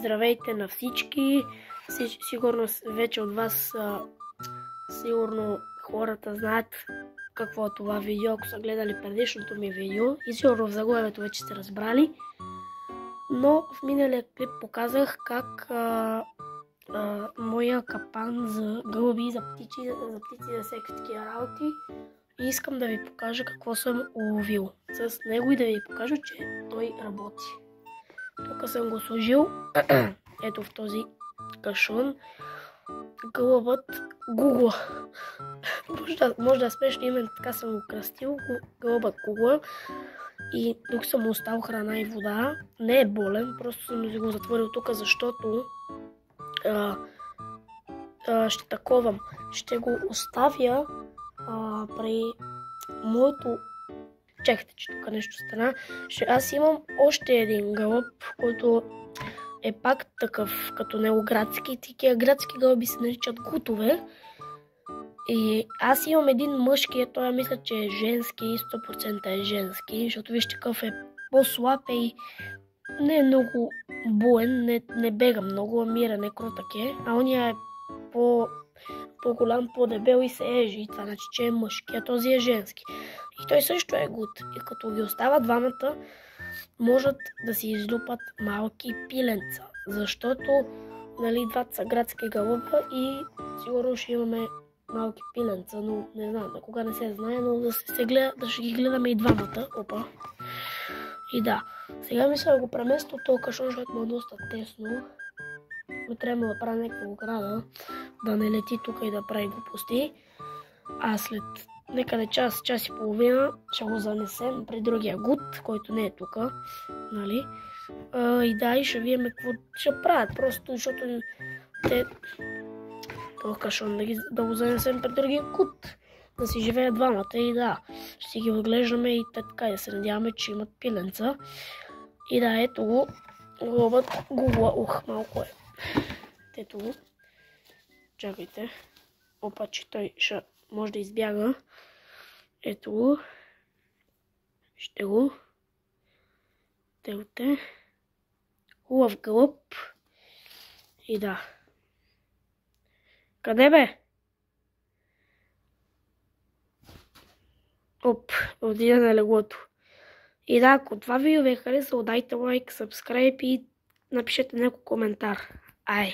Здравейте на всички. Сигурно вече от вас, сигурно хората знаят какво е това видео, ако са гледали предишното ми видео и сигурно в заглавието вече сте разбрали. Но в миналия клип показах как моя капан за гълъби, за птици, за всеки такива работи. И искам да ви покажа какво съм уловил с него и да ви покажа, че той работи. Тук съм го сложил, ето в този кашон, гълъбът Гугла. Може да е смешно, именно така съм го кръстил, гълъбът Гугла. И тук съм оставил храна и вода. Не е болен, просто съм го затворил тук, защото ще таковам. Ще го оставя при моето... Чакайте, че тук нещо стана. Аз имам още един гълъб, който е пак такъв като него градски. Такива градски гълъби се наричат гутове. И аз имам един мъжки, той мисля, че е женски, 100% е женски, защото вижте какъв е по-слаб и не е много буен, не бега много, мирен е, кротък е, а ония е по-голям, по-дебел и се ежи, това значи, че е мъжки, а този е женски. И той също е гуд. И като ги остава двамата, можат да си излюпат малки пиленца, защото нали, двата са градски гълъба и сигурно ще имаме малки пиленца, но не знам, на кога не се знае, но да ще ги гледаме и двамата. Опа. И да, сега мисля да го преместа от този кашон, защото му е доста тесно. Но трябва да правя някаква ограда, да не лети тук и да прави глупости. А след некъде час и половина ще го занесем при другия гуд, който не е тук, нали? И да, и ще видим какво ще правят, просто защото те този кашон да го занесем при другия гуд, да си живеят двамата и да, ще си ги отглеждаме и така да се надяваме, че имат пиленца. И да, ето го, гълъбът Гугла, малко е. Ето го, чакайте, опа, че той ще може да избяга. Ето го, ще го, телте, хубав гълъб и да. Къде бе? Оп, отида на леглото. И да, ако това видео ви е харесало, дайте лайк, сабскрайб и напишете някой коментар. Ай!